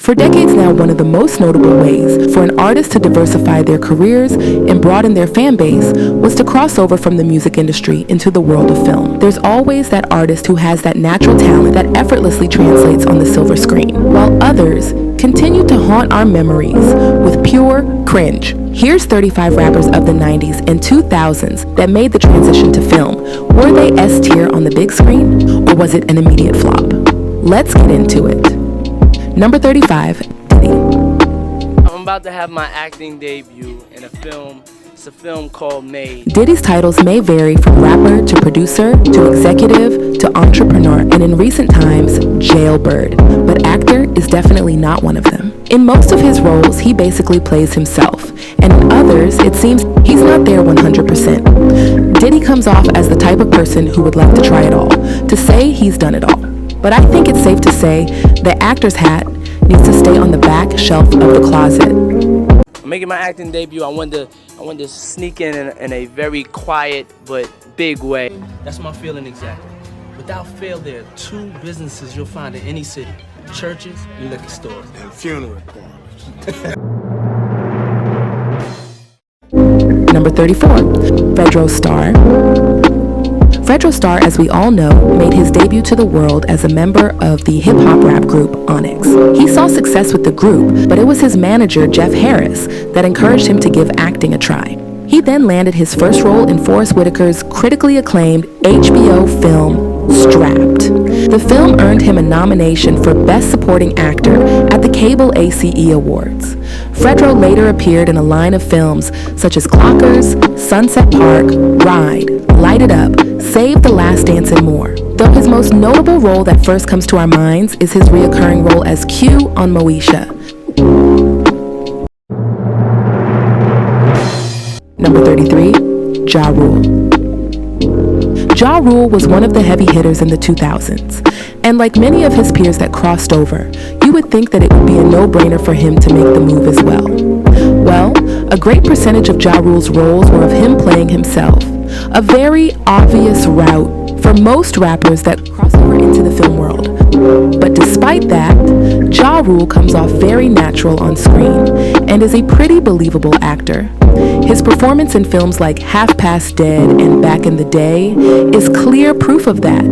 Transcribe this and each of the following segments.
For decades now, one of the most notable ways for an artist to diversify their careers and broaden their fan base was to cross over from the music industry into the world of film. There's always that artist who has that natural talent that effortlessly translates on the silver screen, while others continue to haunt our memories with pure cringe. Here's 35 rappers of the 90s and 2000s that made the transition to film. Were they S tier on the big screen, or was it an immediate flop? Let's get into it. Number 35, Diddy. I'm about to have my acting debut in a film. It's a film called Made. Diddy's titles may vary from rapper to producer to executive to entrepreneur, and in recent times, jailbird. But actor is definitely not one of them. In most of his roles, he basically plays himself, and in others, it seems he's not there 100%. Diddy comes off as the type of person who would like to try it all, to say he's done it all. But I think it's safe to say the actor's hat needs to stay on the back shelf of the closet. I'm making my acting debut. I wanted to sneak in a very quiet but big way. That's my feeling exactly. Without fail, there are two businesses you'll find in any city: churches and liquor stores. And funeral parlors. Number 34, Fredro Starr. Fredro Starr, as we all know, made his debut to the world as a member of the hip-hop rap group Onyx. He saw success with the group, but it was his manager, Jeff Harris, that encouraged him to give acting a try. He then landed his first role in Forest Whitaker's critically acclaimed HBO film, Strapped. The film earned him a nomination for Best Supporting Actor at the Cable ACE Awards. Fredro later appeared in a line of films such as Clockers, Sunset Park, Ride, Light It Up, Save the Last Dance, and more. Though his most notable role that first comes to our minds is his reoccurring role as Q on Moesha. Number 33, Ja Rule. Ja Rule was one of the heavy hitters in the 2000s, and like many of his peers that crossed over, you would think that it would be a no-brainer for him to make the move as well. Well, a great percentage of Ja Rule's roles were of him playing himself, a very obvious route for most rappers that cross over into the film world. But despite that, Ja Rule comes off very natural on screen and is a pretty believable actor. His performance in films like Half Past Dead and Back in the Day is clear proof of that.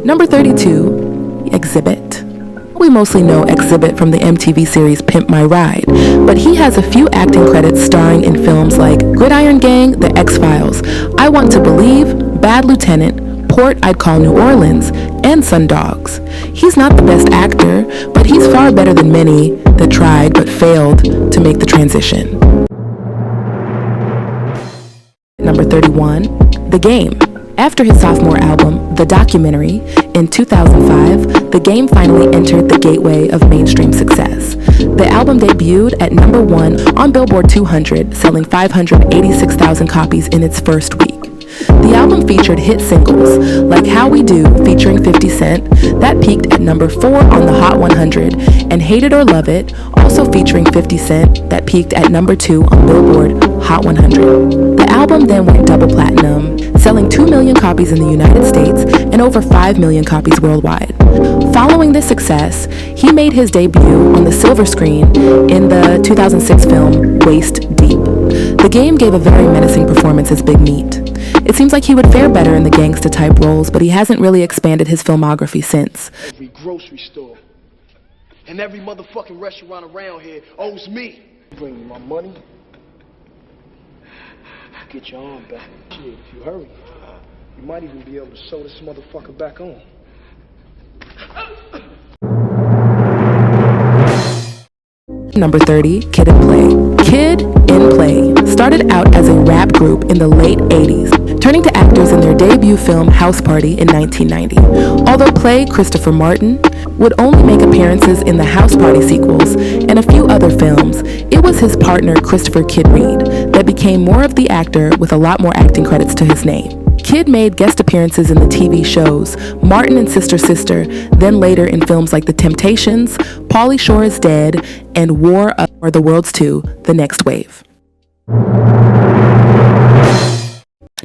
Number 32, Xzibit. We mostly know Xzibit from the MTV series Pimp My Ride, but he has a few acting credits starring in films like Gridiron Gang, The X-Files, I Want to Believe, Bad Lieutenant, Port I'd Call New Orleans, and Sun Dogs. He's not the best actor, but he's far better than many that tried but failed to make the transition. Number 31, The Game. After his sophomore album, The Documentary, in 2005, The Game finally entered the gateway of mainstream success. The album debuted at number 1 on Billboard 200, selling 586,000 copies in its first week. The album featured hit singles like How We Do featuring 50 Cent, that peaked at number 4 on the Hot 100, and Hate It or Love It, also featuring 50 Cent, that peaked at number 2 on Billboard Hot 100. The album then went double platinum, selling 2 million copies in the United States and over 5 million copies worldwide. Following this success, he made his debut on the silver screen in the 2006 film Waist Deep. The Game gave a very menacing performance as Big Meat. It seems like he would fare better in the gangsta-type roles, but he hasn't really expanded his filmography since. Every grocery store and every motherfucking restaurant around here owes me. Bring me my money. Get your arm back. Shit, if you hurry, you might even be able to sew this motherfucker back on. Number 30, Kid and Play. Kid and Play started out as a rap group in the late 80s, turning to actors in their debut film House Party in 1990. Although Play, Christopher Martin, would only make appearances in the House Party sequels and a few other films, it was his partner Christopher Kid Reed that became more of the actor with a lot more acting credits to his name. Kid made guest appearances in the TV shows Martin and Sister Sister, then later in films like The Temptations, Pauly Shore is Dead, and War of the Worlds 2, The Next Wave.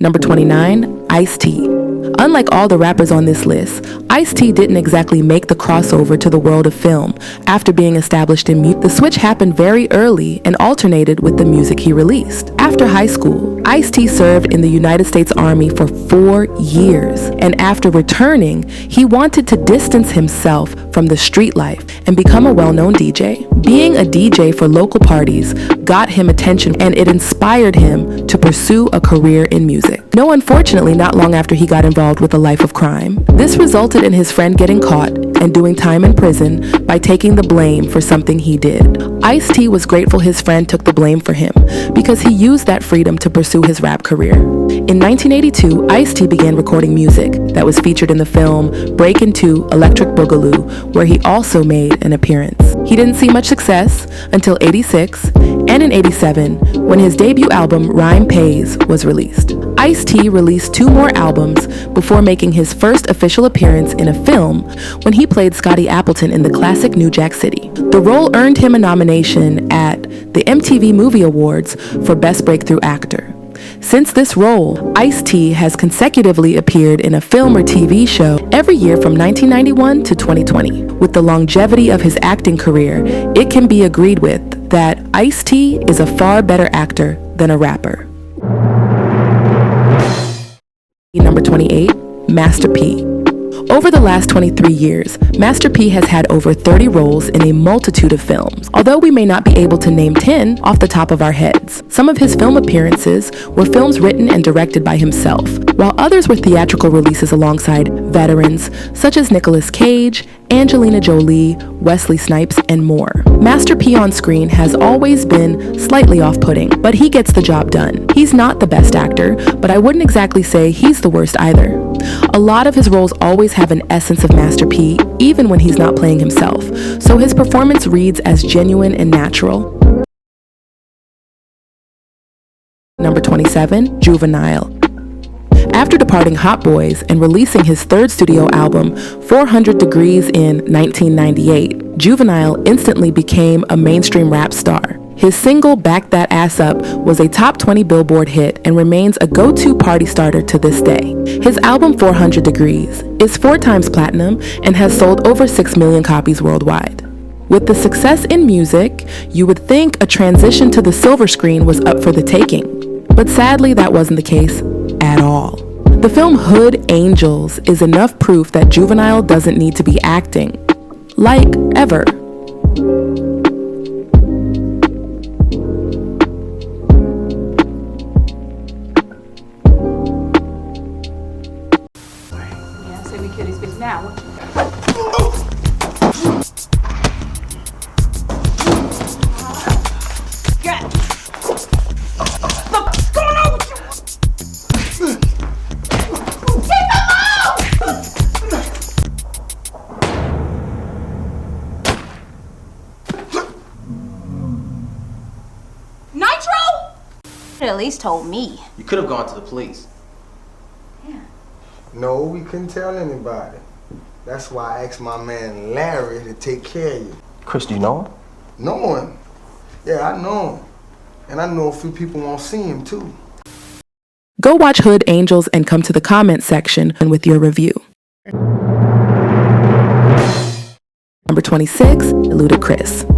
Number 29, Ice-T. Unlike all the rappers on this list, Ice-T didn't exactly make the crossover to the world of film after being established in music. The switch happened very early and alternated with the music he released. After high school, Ice-T served in the United States Army for 4 years, and after returning, he wanted to distance himself from the street life and become a well-known DJ. Being a DJ for local parties got him attention, and it inspired him to pursue a career in music. No, unfortunately, not long after he got involved with a life of crime. This resulted in his friend getting caught and doing time in prison by taking the blame for something he did. Ice-T was grateful his friend took the blame for him because he used that freedom to pursue his rap career. In 1982, Ice-T began recording music that was featured in the film Break Into Electric Boogaloo, where he also made an appearance. He didn't see much success until '86, and in '87, when his debut album Rhyme Pays was released. Ice-T released 2 more albums before making his first official appearance in a film when he played Scotty Appleton in the classic New Jack City. The role earned him a nomination at the MTV Movie Awards for Best Breakthrough Actor. Since this role, Ice-T has consecutively appeared in a film or TV show every year from 1991 to 2020. With the longevity of his acting career, it can be agreed with that Ice-T is a far better actor than a rapper. Number 28, Master P. Over the last 23 years, Master P has had over 30 roles in a multitude of films, although we may not be able to name 10 off the top of our heads. Some of his film appearances were films written and directed by himself, while others were theatrical releases alongside veterans such as Nicolas Cage, Angelina Jolie, Wesley Snipes, and more. Master P on screen has always been slightly off-putting, but he gets the job done. He's not the best actor, but I wouldn't exactly say he's the worst either. A lot of his roles always have an essence of Master P, even when he's not playing himself, so his performance reads as genuine and natural. Number 27, Juvenile. After departing Hot Boys and releasing his third studio album, 400 Degrees in 1998, Juvenile instantly became a mainstream rap star. His single Back That Ass Up was a top 20 Billboard hit and remains a go-to party starter to this day. His album 400 Degrees is 4 times platinum and has sold over 6 million copies worldwide. With the success in music, you would think a transition to the silver screen was up for the taking, but sadly that wasn't the case at all. The film Hood Angels is enough proof that Juvenile doesn't need to be acting, like, ever. Yeah, say we kiddies biz now. At least told me. You could have gone to the police. Yeah. No, we couldn't tell anybody. That's why I asked my man Larry to take care of you. Chris, do you know him? Know him? Yeah, I know him. And I know a few people won't see him too. Go watch Hood Angels and come to the comment section with your review. Number 26, Ludacris.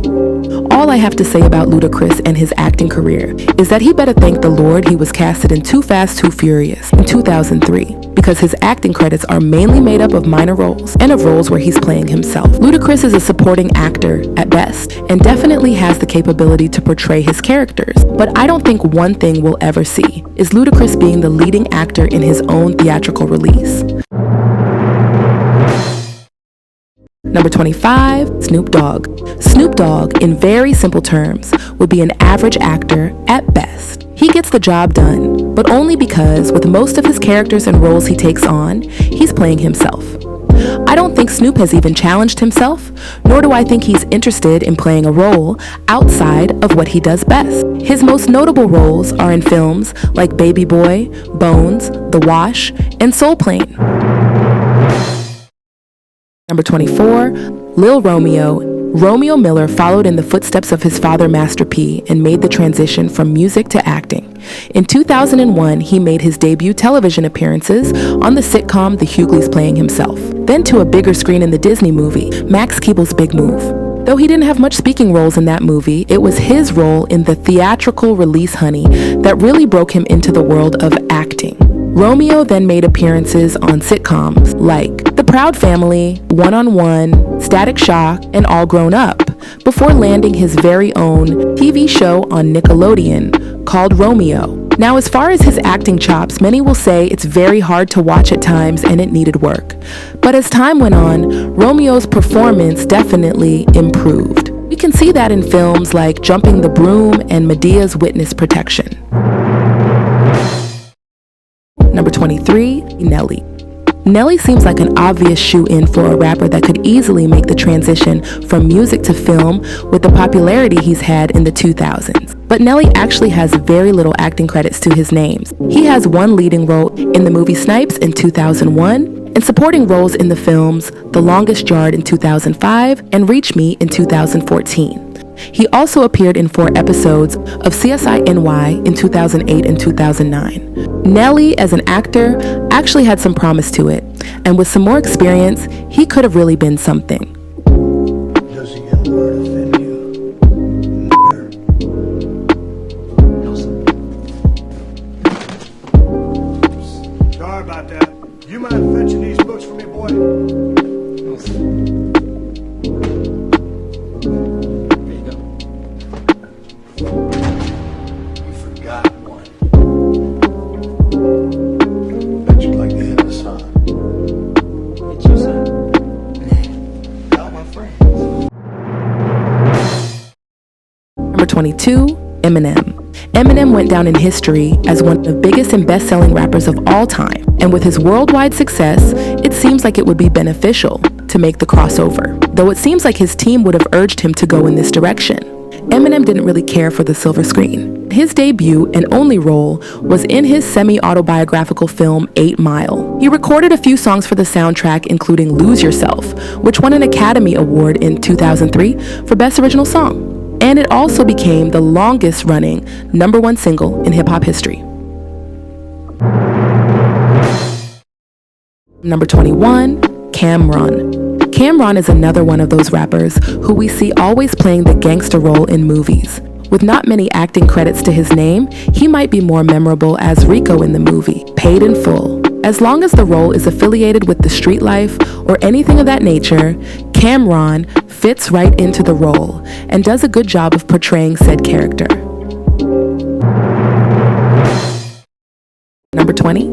All I have to say about Ludacris and his acting career is that he better thank the Lord he was casted in Too Fast, Too Furious in 2003, because his acting credits are mainly made up of minor roles and of roles where he's playing himself. Ludacris is a supporting actor at best and definitely has the capability to portray his characters, but I don't think one thing we'll ever see is Ludacris being the leading actor in his own theatrical release. Number 25, Snoop Dogg. Snoop Dogg, in very simple terms, would be an average actor at best. He gets the job done, but only because with most of his characters and roles he takes on, he's playing himself. I don't think Snoop has even challenged himself, nor do I think he's interested in playing a role outside of what he does best. His most notable roles are in films like Baby Boy, Bones, The Wash, and Soul Plane. Number 24, Lil Romeo Romeo Miller followed in the footsteps of his father Master P and made the transition from music to acting. In 2001, he made his debut television appearances on the sitcom The Hughley's playing himself, then to a bigger screen in the Disney movie, Max Keeble's Big Move. Though he didn't have much speaking roles in that movie, it was his role in the theatrical release Honey that really broke him into the world of acting. Romeo then made appearances on sitcoms like The Proud Family, One-on-One, Static Shock, and All Grown Up, before landing his very own TV show on Nickelodeon called Romeo. Now, as far as his acting chops, many will say it's very hard to watch at times and it needed work. But as time went on, Romeo's performance definitely improved. We can see that in films like Jumping the Broom and Medea's Witness Protection. Number 23, Nelly. Nelly seems like an obvious shoe-in for a rapper that could easily make the transition from music to film with the popularity he's had in the 2000s. But Nelly actually has very little acting credits to his names. He has one leading role in the movie Snipes in 2001, and supporting roles in the films The Longest Yard in 2005 and Reach Me in 2014. He also appeared in 4 episodes of CSI NY in 2008 and 2009. Nelly, as an actor, actually had some promise to it, and with some more experience, he could have really been something. Does the N-word offend you? No, sir. Sorry about that. You mind fetching these books for me, boy? No, sir. There you go. You forgot one. Bet you like to hit the sun. Hit you, son. All my friends. Number 22, Eminem. Eminem went down in history as one of the biggest and best-selling rappers of all time. And with his worldwide success, it seems like it would be beneficial to make the crossover. Though it seems like his team would have urged him to go in this direction. Eminem didn't really care for the silver screen. His debut and only role was in his semi-autobiographical film 8 Mile. He recorded a few songs for the soundtrack, including Lose Yourself, which won an Academy Award in 2003 for Best Original Song. And it also became the longest-running #1 single in hip-hop history. Number 21, Cam'ron. Cam'ron is another one of those rappers who we see always playing the gangster role in movies. With not many acting credits to his name, he might be more memorable as Rico in the movie, Paid in Full. As long as the role is affiliated with the street life or anything of that nature, Cam'ron fits right into the role and does a good job of portraying said character. Number 20.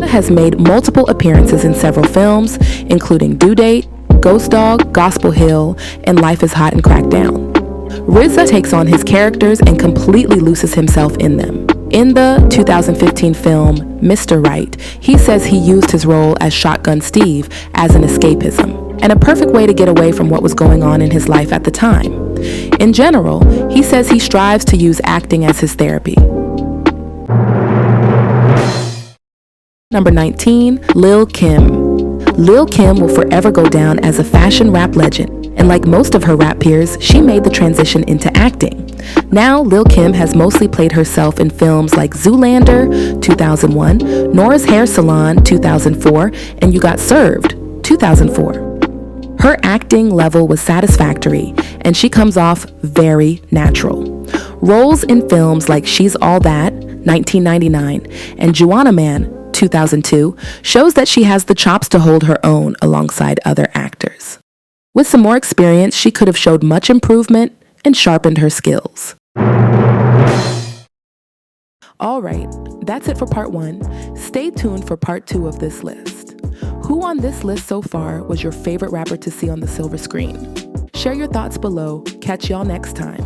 Has made multiple appearances in several films, including Due Date, Ghost Dog, Gospel Hill, and Life is Hot and Crackdown. RZA takes on his characters and completely loses himself in them. In the 2015 film Mr. Right, he says he used his role as Shotgun Steve as an escapism, and a perfect way to get away from what was going on in his life at the time. In general, he says he strives to use acting as his therapy. Number 19, Lil Kim. Lil Kim will forever go down as a fashion rap legend, and like most of her rap peers, she made the transition into acting. Now, Lil Kim has mostly played herself in films like Zoolander, 2001, Nora's Hair Salon, 2004, and You Got Served, 2004. Her acting level was satisfactory, and she comes off very natural. Roles in films like She's All That, 1999, and Juana Man, 2002, shows that she has the chops to hold her own alongside other actors. With some more experience, she could have showed much improvement and sharpened her skills. All right, that's it for part 1. Stay tuned for part 2 of this list. Who on this list so far was your favorite rapper to see on the silver screen? Share your thoughts below. Catch y'all next time.